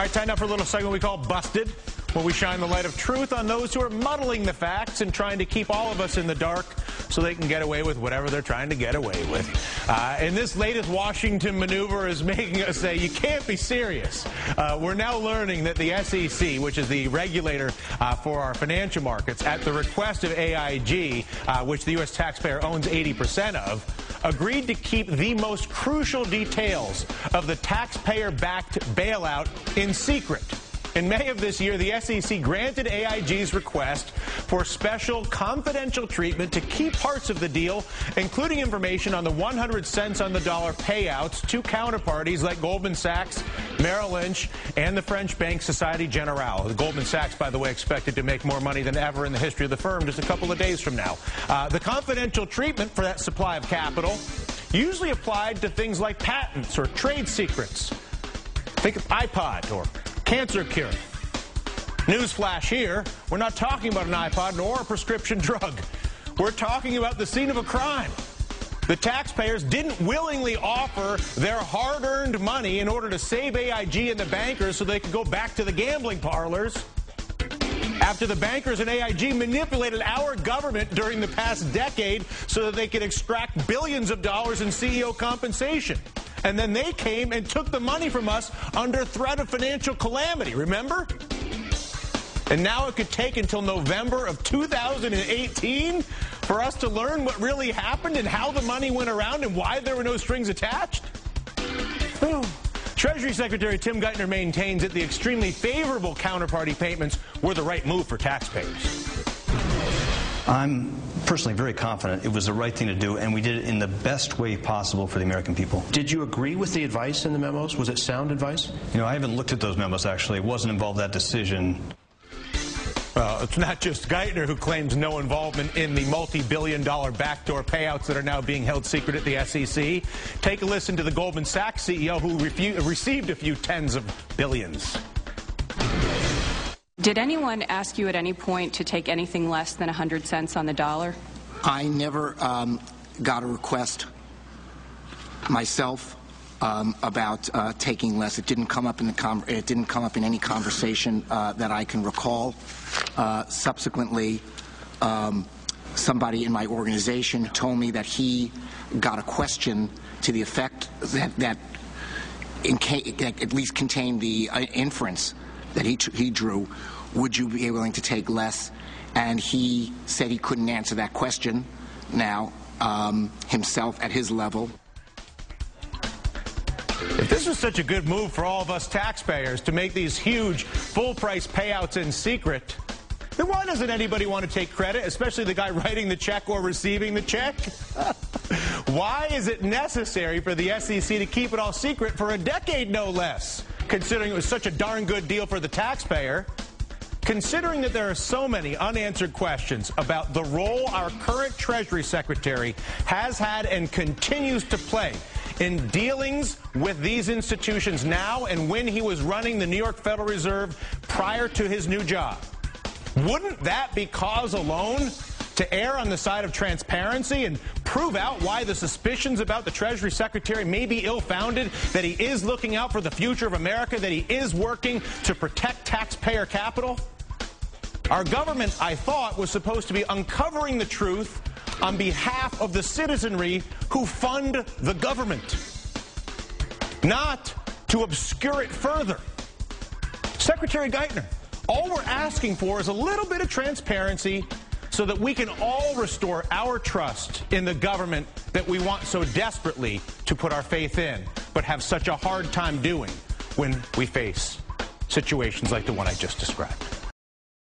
right, time now for a little segment we call Busted, where we shine the light of truth on those who are muddling the facts and trying to keep all of us in the dark so they can get away with whatever they're trying to get away with. And this latest Washington maneuver is making us say, you can't be serious. We're now learning that the SEC, which is the regulator for our financial markets, at the request of AIG, which the U.S. taxpayer owns 80% of, agreed to keep the most crucial details of the taxpayer-backed bailout in secret. In May of this year, the SEC granted AIG's request for special confidential treatment to key parts of the deal, including information on the 100 cents on the dollar payouts to counterparties like Goldman Sachs, Merrill Lynch, and the French bank Societe Generale. The Goldman Sachs, by the way, expected to make more money than ever in the history of the firm just a couple of days from now. The confidential treatment for that supply of capital usually applied to things like patents or trade secrets. Think of iPod or cancer cure. Newsflash here, we're not talking about an iPod nor a prescription drug. We're talking about the scene of a crime. The taxpayers didn't willingly offer their hard-earned money in order to save AIG and the bankers so they could go back to the gambling parlors. After the bankers and AIG manipulated our government during the past decade so that they could extract billions of dollars in CEO compensation. And then they came and took the money from us under threat of financial calamity, remember? And now it could take until November of 2018 for us to learn what really happened and how the money went around and why there were no strings attached? Treasury Secretary Tim Geithner maintains that the extremely favorable counterparty payments were the right move for taxpayers. I'm personally very confident it was the right thing to do, and we did it in the best way possible for the American people. Did you agree with the advice in the memos? Was it sound advice? You know, I haven't looked at those memos, actually. It wasn't involved in that decision. Well, it's not just Geithner who claims no involvement in the multi-billion-dollar backdoor payouts that are now being held secret at the SEC. Take a listen to the Goldman Sachs CEO who received a few tens of billions. Did anyone ask you at any point to take anything less than 100 cents on the dollar? I never got a request myself about taking less. It didn't come up in any conversation that I can recall. Subsequently, somebody in my organization told me that he got a question to the effect that at least contained the inference that he drew. Would you be willing to take less? And he said he couldn't answer that question now himself at his level. If this was such a good move for all of us taxpayers to make these huge full-price payouts in secret, then why doesn't anybody want to take credit, especially the guy writing the check or receiving the check? Why is it necessary for the SEC to keep it all secret for a decade, no less, considering it was such a darn good deal for the taxpayer? Considering that there are so many unanswered questions about the role our current Treasury Secretary has had and continues to play in dealings with these institutions now and when he was running the New York Federal Reserve prior to his new job, wouldn't that be cause alone to err on the side of transparency and prove out why the suspicions about the Treasury Secretary may be ill-founded, that he is looking out for the future of America, that he is working to protect taxpayer capital? Our government, I thought, was supposed to be uncovering the truth on behalf of the citizenry who fund the government, not to obscure it further. Secretary Geithner, all we're asking for is a little bit of transparency so that we can all restore our trust in the government that we want so desperately to put our faith in, but have such a hard time doing when we face situations like the one I just described.